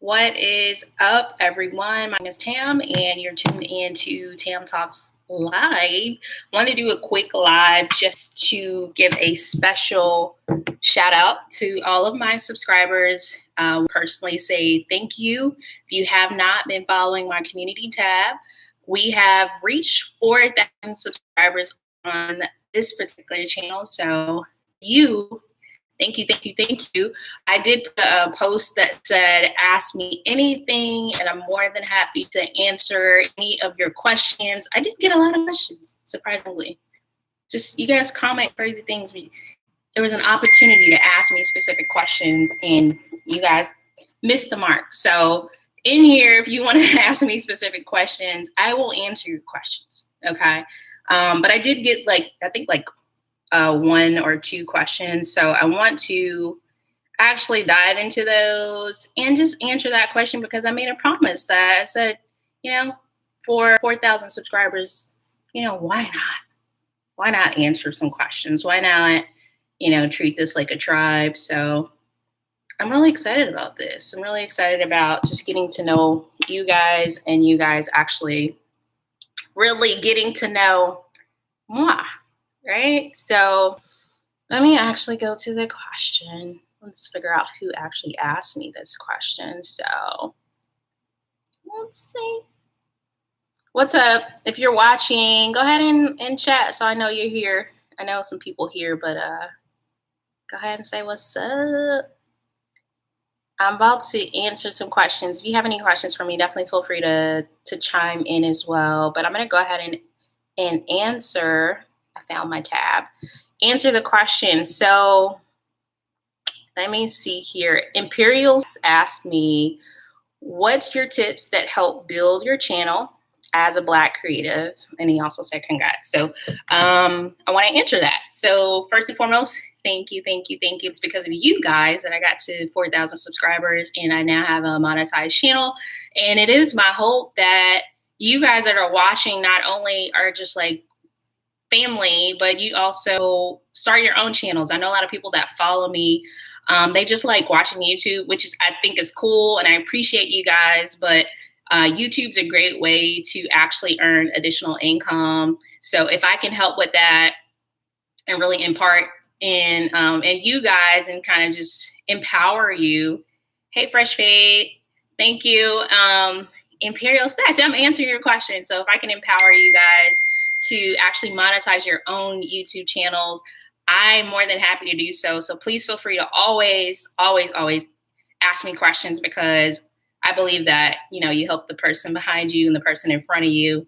What is up, everyone? My name is Tam, and you're tuned in to Tam Talks Live. Want to do a quick live just to give a special shout out to all of my subscribers. Personally, say thank you. If you have not been following my community tab, we have reached 4,000 subscribers on this particular channel. So you Thank you, thank you, thank you. I did put a post that said, ask me anything, and I'm more than happy to answer any of your questions. I didn't get a lot of questions, surprisingly. Just you guys comment crazy things. There was an opportunity to ask me specific questions, and you guys missed the mark. So in here, if you want to ask me specific questions, I will answer your questions, okay? But I did get one or two questions. So I want to actually dive into those and just answer that question because I made a promise that I said, for 4,000 subscribers, why not? Why not answer some questions? Why not, treat this like a tribe? So I'm really excited about this. I'm really excited about just getting to know you guys and you guys actually really getting to know moi. Right? So let me actually go to the question. Let's figure out who actually asked me this question. So let's see. What's up? If you're watching, go ahead and chat so I know you're here. I know some people here, but go ahead and say what's up. I'm about to answer some questions. If you have any questions for me, definitely feel free to chime in as well. But I'm going to go ahead and answer. I found my tab. Answer the question. So let me see here. Imperials asked me, what's your tips that help build your channel as a Black creative? And he also said congrats. So I want to answer that. So first and foremost, thank you. It's because of you guys that I got to 4,000 subscribers and I now have a monetized channel. And it is my hope that you guys that are watching not only are just like family, but you also start your own channels. I know a lot of people that follow me, they just like watching YouTube, which is I think is cool, and I appreciate you guys. But YouTube's a great way to actually earn additional income. So if I can help with that and really impart in you guys and kind of just empower you. Hey, Fresh Fade, thank you. Imperial Stats, I'm answering your question. So if I can empower you guys to actually monetize your own YouTube channels, I'm more than happy to do so. So please feel free to always ask me questions because I believe that, you help the person behind you and the person in front of you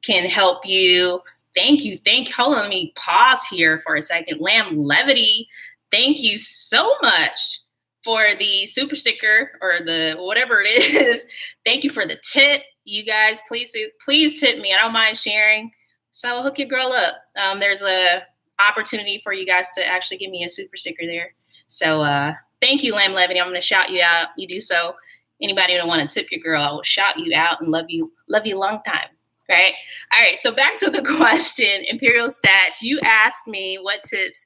can help you. Thank you. Hold on, let me pause here for a second. Lamb Levity, thank you so much for the super sticker or the whatever it is. Thank you for the tip. You guys, please tip me. I don't mind sharing. So I'll hook your girl up. There's a opportunity for you guys to actually give me a super sticker there. So thank you, Lamb Levity. I'm going to shout you out. You do so. Anybody who want to tip your girl, I will shout you out and love you long time. Right? All right. So back to the question, Imperial Stats. You asked me what tips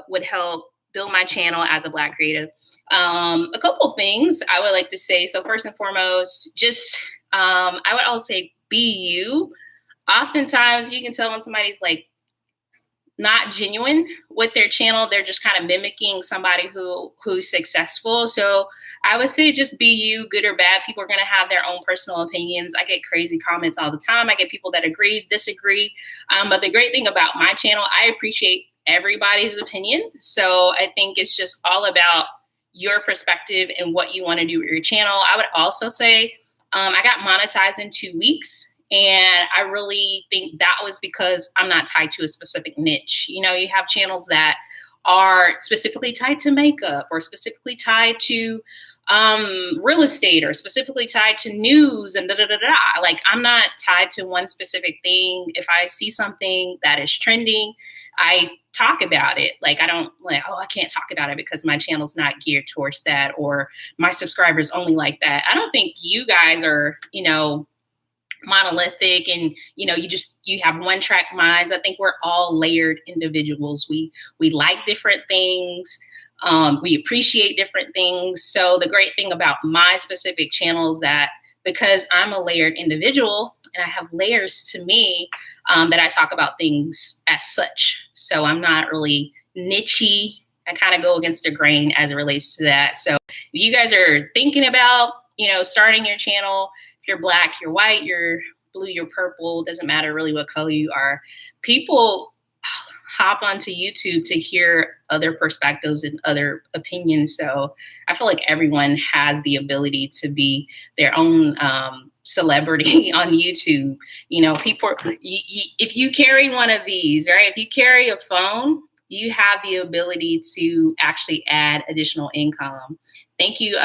would help build my channel as a Black creative. A couple of things I would like to say. So first and foremost, just I would always say be you. Oftentimes you can tell when somebody's like not genuine with their channel. They're just kind of mimicking somebody who's successful. So I would say just be you, good or bad. People are going to have their own personal opinions. I get crazy comments all the time. I get people that agree, disagree. But the great thing about my channel, I appreciate everybody's opinion. So I think it's just all about your perspective and what you want to do with your channel. I would also say I got monetized in 2 weeks. And I really think that was because I'm not tied to a specific niche. You have channels that are specifically tied to makeup or specifically tied to real estate or specifically tied to news and da-da-da-da. Like, I'm not tied to one specific thing. If I see something that is trending, I talk about it. Like, I don't like, I can't talk about it because my channel's not geared towards that or my subscribers only like that. I don't think you guys are, monolithic and you have one track minds. I think we're all layered individuals. We like different things. We appreciate different things. So the great thing about my specific channel is that because I'm a layered individual and I have layers to me, that I talk about things as such. So I'm not really nichey. I kind of go against the grain as it relates to that. So if you guys are thinking about, starting your channel, if you're Black, you're white, you're blue, you're purple, doesn't matter really what color you are, people hop onto YouTube to hear other perspectives and other opinions. So I feel like everyone has the ability to be their own celebrity on YouTube. People, if you carry one of these, right? If you carry a phone, you have the ability to actually add additional income. Thank you,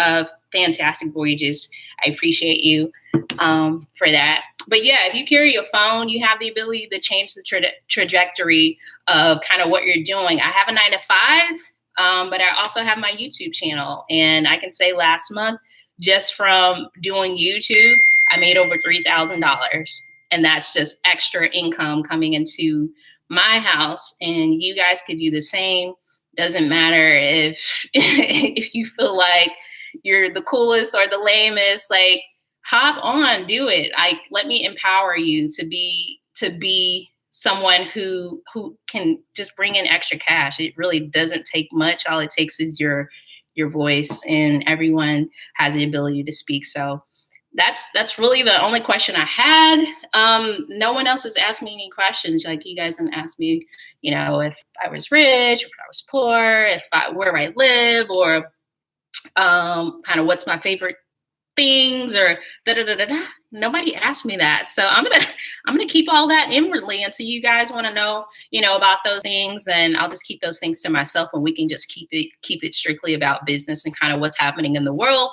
Fantastic Voyages. I appreciate you for that. But yeah, if you carry a phone, you have the ability to change the trajectory of kind of what you're doing. I have a 9-to-5, but I also have my YouTube channel. And I can say last month, just from doing YouTube, I made over $3,000. And that's just extra income coming into my house. And you guys could do the same. Doesn't matter if if you feel like you're the coolest or the lamest, like, hop on, do it. Let me empower you to be someone who can just bring in extra cash. It really doesn't take much. All it takes is your voice, and everyone has the ability to speak. So that's really the only question I had. No one else has asked me any questions. Like, you guys didn't ask me, if I was rich, if I was poor, where I live, or kind of what's my favorite things, or da-da-da-da-da. Nobody asked me that. So I'm gonna keep all that inwardly until you guys want to know, about those things. Then I'll just keep those things to myself, and we can just keep it strictly about business and kind of what's happening in the world,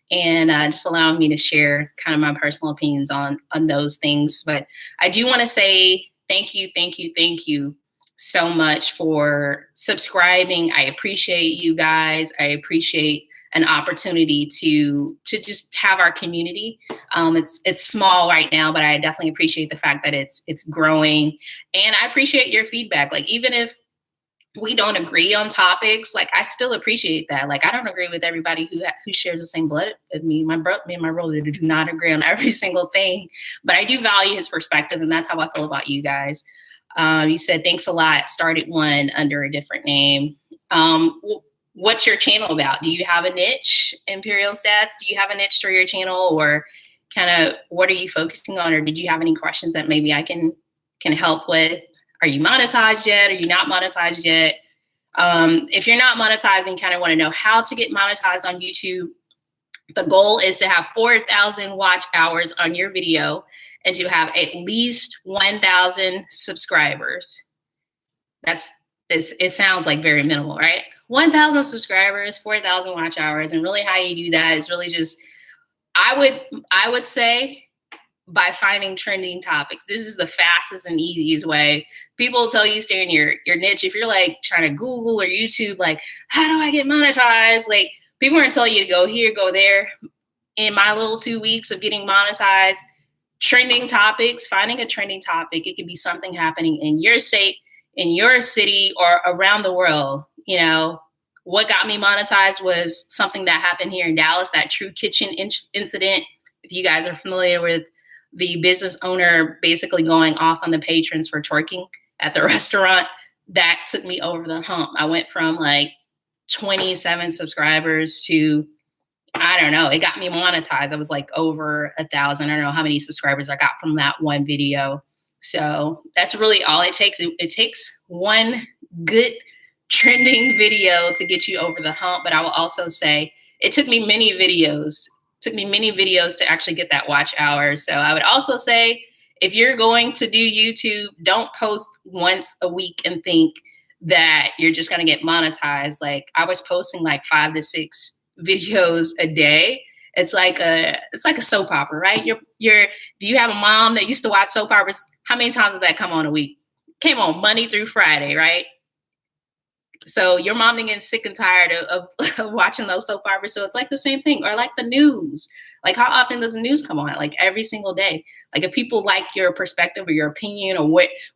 and just allowing me to share kind of my personal opinions on those things. But I do want to say thank you so much for subscribing. I appreciate you guys. I appreciate an opportunity to just have our community. It's small right now, but I definitely appreciate the fact that it's growing, and I appreciate your feedback. Like, even if we don't agree on topics, like, I still appreciate that. Like, I don't agree with everybody who shares the same blood as me. Me and my brother do not agree on every single thing, but I do value his perspective, and that's how I feel about you guys. You said thanks a lot. Started one under a different name. What's your channel about? Do you have a niche, Imperial Stats? Do you have a niche for your channel, or kind of what are you focusing on? Or did you have any questions that maybe I can help with? Are you monetized yet? Are you not monetized yet? If you're not monetized and kind of want to know how to get monetized on YouTube, the goal is to have 4,000 watch hours on your video and to have at least 1,000 subscribers. It sounds like very minimal, right? 1,000 subscribers, 4,000 watch hours. And really how you do that is really just, I would say, by finding trending topics. This is the fastest and easiest way. People tell you stay in your niche. If you're like trying to Google or YouTube, like, how do I get monetized? Like, people are gonna tell you to go here, go there. In my little 2 weeks of getting monetized, trending topics, finding a trending topic. It could be something happening in your state, in your city, or around the world. What got me monetized was something that happened here in Dallas, that True Kitchen incident. If you guys are familiar with the business owner basically going off on the patrons for twerking at the restaurant, that took me over the hump. I went from like 27 subscribers to, I don't know, it got me monetized. I was like over 1,000. I don't know how many subscribers I got from that one video. So that's really all it takes. It takes one good trending video to get you over the hump. But I will also say it took me many videos. To actually get that watch hour. So I would also say, if you're going to do YouTube, don't post once a week and think that you're just going to get monetized. Like, I was posting like 5 to 6 videos a day. It's like a soap opera, right? Do you have a mom that used to watch soap operas? How many times did that come on a week? Came on Monday through Friday, right? So your mom getting sick and tired of watching those soap operas. So it's like the same thing, or like the news. Like how often does the news come on? Like every single day. Like if people like your perspective or your opinion or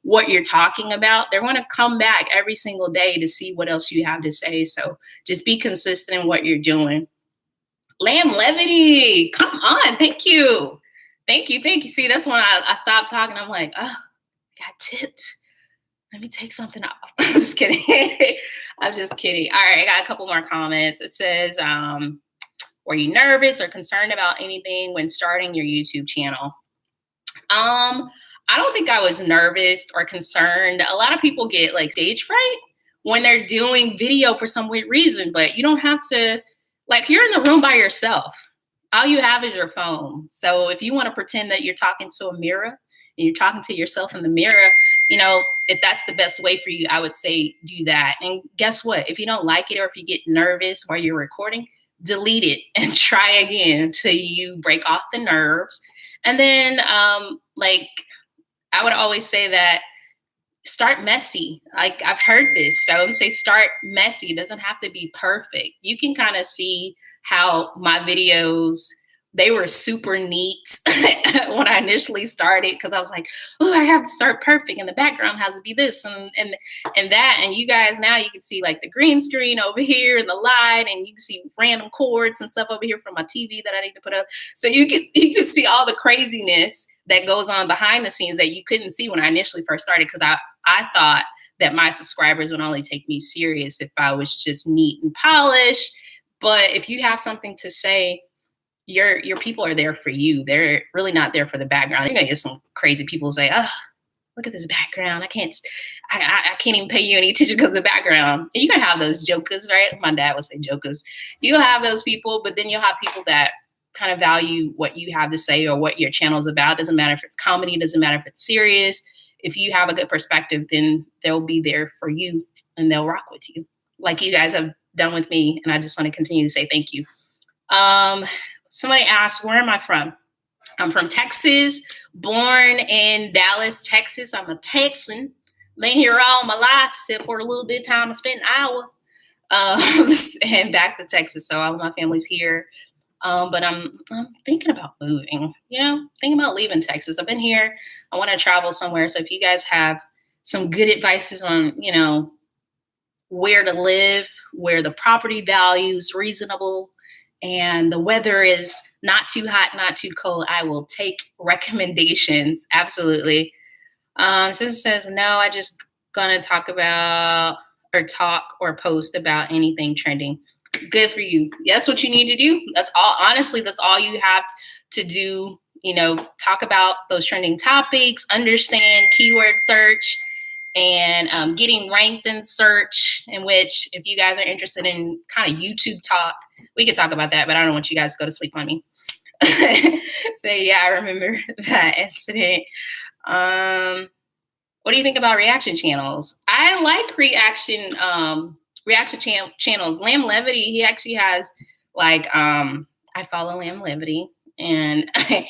what you're talking about, they're going to come back every single day to see what else you have to say. So just be consistent in what you're doing. Lamb Levity, come on, thank you, thank you, thank you. See, that's when I stopped talking. I'm like, oh, I got tipped. Let me take something off. I'm just kidding. I'm just kidding. All right, I got a couple more comments. It says, were you nervous or concerned about anything when starting your YouTube channel? I don't think I was nervous or concerned. A lot of people get like stage fright when they're doing video for some weird reason, but you don't have to, like you're in the room by yourself. All you have is your phone. So if you want to pretend that you're talking to a mirror and you're talking to yourself in the mirror, you know, if that's the best way for you, I would say do that. And guess what? If you don't like it or if you get nervous while you're recording, delete it and try again until you break off the nerves. And then like I would always say that start messy. Like I've heard this. So I would say start messy. It doesn't have to be perfect. You can kind of see how my videos, they were super neat when I initially started because I was like, oh, I have to start perfect and the background has to be this and that. And you guys now you can see like the green screen over here and the light and you can see random cords and stuff over here from my TV that I need to put up. So you can see all the craziness that goes on behind the scenes that you couldn't see when I initially first started because I thought that my subscribers would only take me serious if I was just neat and polished. But if you have something to say, your people are there for you. They're really not there for the background. You're gonna get some crazy people say, oh, look at this background. I can't even pay you any attention because of the background. And you're gonna have those jokers, right? My dad would say jokers. You'll have those people, but then you'll have people that kind of value what you have to say or what your channel is about. Doesn't matter if it's comedy, doesn't matter if it's serious. If you have a good perspective, then they'll be there for you and they'll rock with you like you guys have done with me. And I just want to continue to say thank you. Somebody asked, where am I from? I'm from Texas, born in Dallas, Texas. I'm a Texan. Been here all my life, except for a little bit of time I spent in Iowa and back to Texas. So all of my family's here. But I'm thinking about moving, thinking about leaving Texas. I've been here. I want to travel somewhere. So if you guys have some good advices on, where to live, where the property value is reasonable, and the weather is not too hot, not too cold, I will take recommendations. Absolutely. So it says, no, I just gonna talk or post about anything trending. Good for you. That's what you need to do. That's all. Honestly, that's all you have to do. Talk about those trending topics, understand keyword search, and getting ranked in search, in which if you guys are interested in kind of YouTube talk, we could talk about that, but I don't want you guys to go to sleep on me. So yeah, I remember that incident. What do you think about reaction channels? I like reaction channels. Lamb Levity, he actually has like, I follow Lamb Levity. And yeah,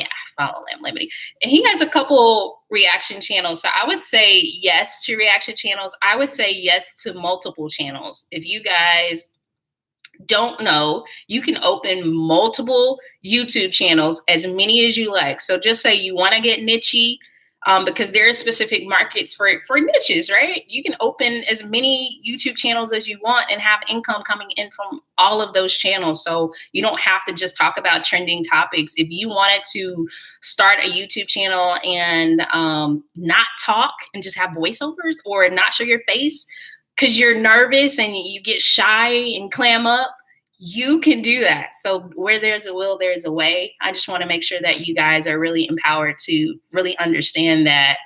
I follow Lamb Levity. And he has a couple reaction channels. So I would say yes to reaction channels. I would say yes to multiple channels. If you guys don't know, you can open multiple YouTube channels, as many as you like. So just say you want to get niche-y, because there are specific markets for niches, right? You can open as many YouTube channels as you want and have income coming in from all of those channels. So you don't have to just talk about trending topics. If you wanted to start a YouTube channel and not talk and just have voiceovers or not show your face because you're nervous and you get shy and clam up, you can do that. So where there's a will, there's a way. I just want to make sure that you guys are really empowered to really understand that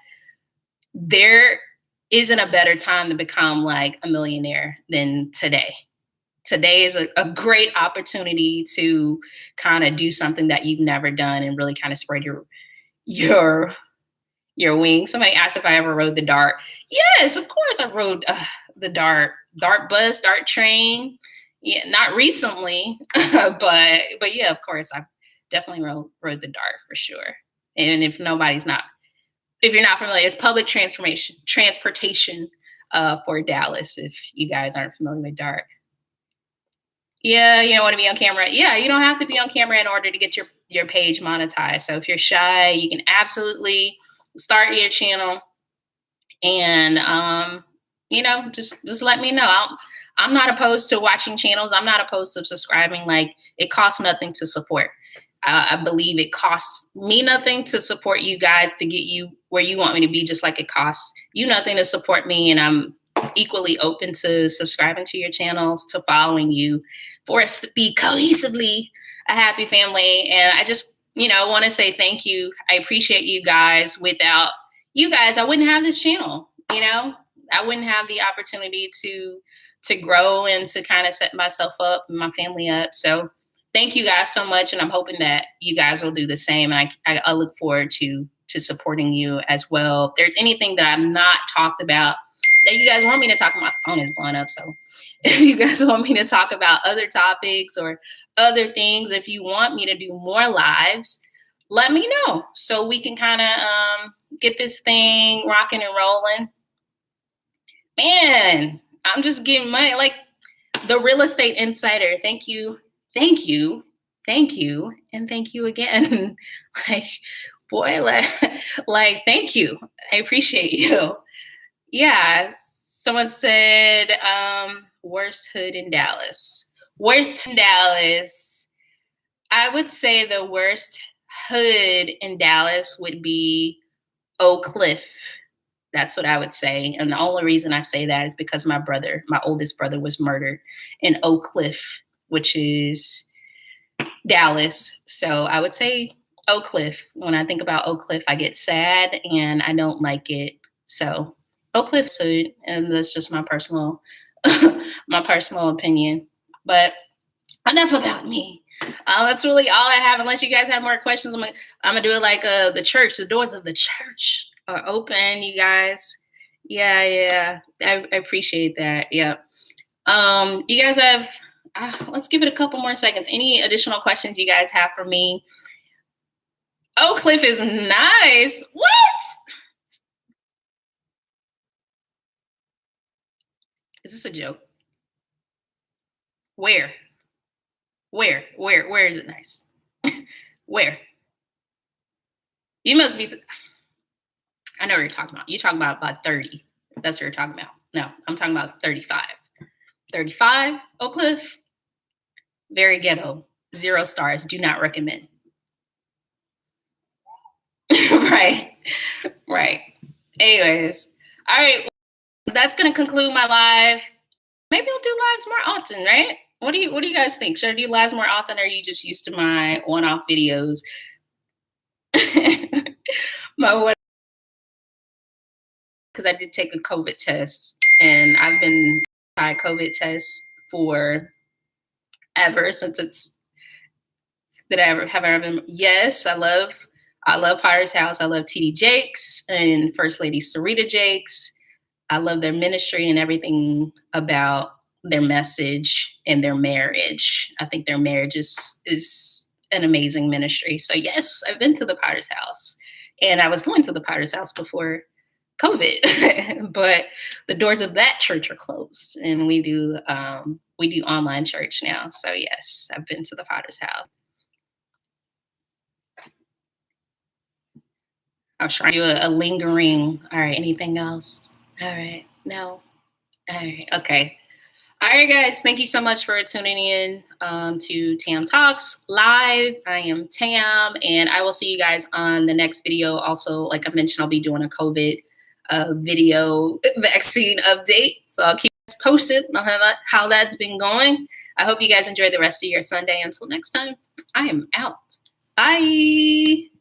there isn't a better time to become like a millionaire than today. Today is a great opportunity to kind of do something that you've never done and really kind of spread your wings. Somebody asked if I ever rode the dart. Yes, of course I rode the dart bus, dart train. Yeah, not recently, but yeah, of course, I've definitely rode the dart for sure. And if you're not familiar, it's public transportation. for Dallas, if you guys aren't familiar with Dart. Yeah, you don't want to be on camera. Yeah, you don't have to be on camera in order to get your page monetized. So if you're shy, you can absolutely start your channel, and just let me know. I'm not opposed to watching channels. I'm not opposed to subscribing. Like, it costs nothing to support. I believe it costs me nothing to support you guys to get you where you want me to be, just like it costs you nothing to support me. And I'm equally open to subscribing to your channels, to following you, for us to be cohesively a happy family. And I just, want to say thank you. I appreciate you guys. Without you guys, I wouldn't have this channel. I wouldn't have the opportunity to grow and to kind of set myself up and my family up. So thank you guys so much. And I'm hoping that you guys will do the same. And I look forward to supporting you as well. If there's anything that I'm not talked about that you guys want me to talk about, my phone is blowing up. So if you guys want me to talk about other topics or other things, if you want me to do more lives, let me know so we can kind of get this thing rocking and rolling. Man, I'm just getting money. Like, the Real Estate Insider. Thank you. Thank you. Thank you. And thank you again. Thank you. I appreciate you. Yeah. Someone said, worst hood in Dallas. Worst in Dallas. I would say the worst hood in Dallas would be Oak Cliff. That's what I would say. And the only reason I say that is because my oldest brother, was murdered in Oak Cliff, which is Dallas. So I would say Oak Cliff. When I think about Oak Cliff, I get sad and I don't like it. So Oak Cliff, and that's just my personal opinion. But enough about me. That's really all I have. Unless you guys have more questions, I'm gonna do it like the church. The doors of the church are open, you guys. Yeah. I appreciate that. Yeah. You guys have, let's give it a couple more seconds. Any additional questions you guys have for me? Oak Cliff is nice. What? Is this a joke? Where is it nice? Where? You must be. I know what you're talking about. You're talking about 30. That's what you're talking about. No, I'm talking about 35. 35, Oak Cliff. Very ghetto. 0 stars. Do not recommend. Right. Anyways. All right. That's going to conclude my live. Maybe I'll do lives more often, right? What do you guys think? Should I do lives more often, or are you just used to my one-off videos? Because I did take a COVID test, and I've been by COVID test for ever since it's that I ever been. Yes, I love Potter's House. I love TD Jakes and First Lady Sarita Jakes. I love their ministry and everything about their message and their marriage. I think their marriage is an amazing ministry. So yes, I've been to the Potter's House, and I was going to the Potter's House before COVID, but the doors of that church are closed, and we do online church now. So yes, I've been to the Potter's House. I was trying to do a lingering. All right, anything else? All right, no. All right, okay. All right, guys, thank you so much for tuning in to Tam Talks Live. I am Tam, and I will see you guys on the next video. Also, like I mentioned, I'll be doing a COVID video vaccine update. So I'll keep you posted on how that's been going. I hope you guys enjoy the rest of your Sunday. Until next time, I am out. Bye.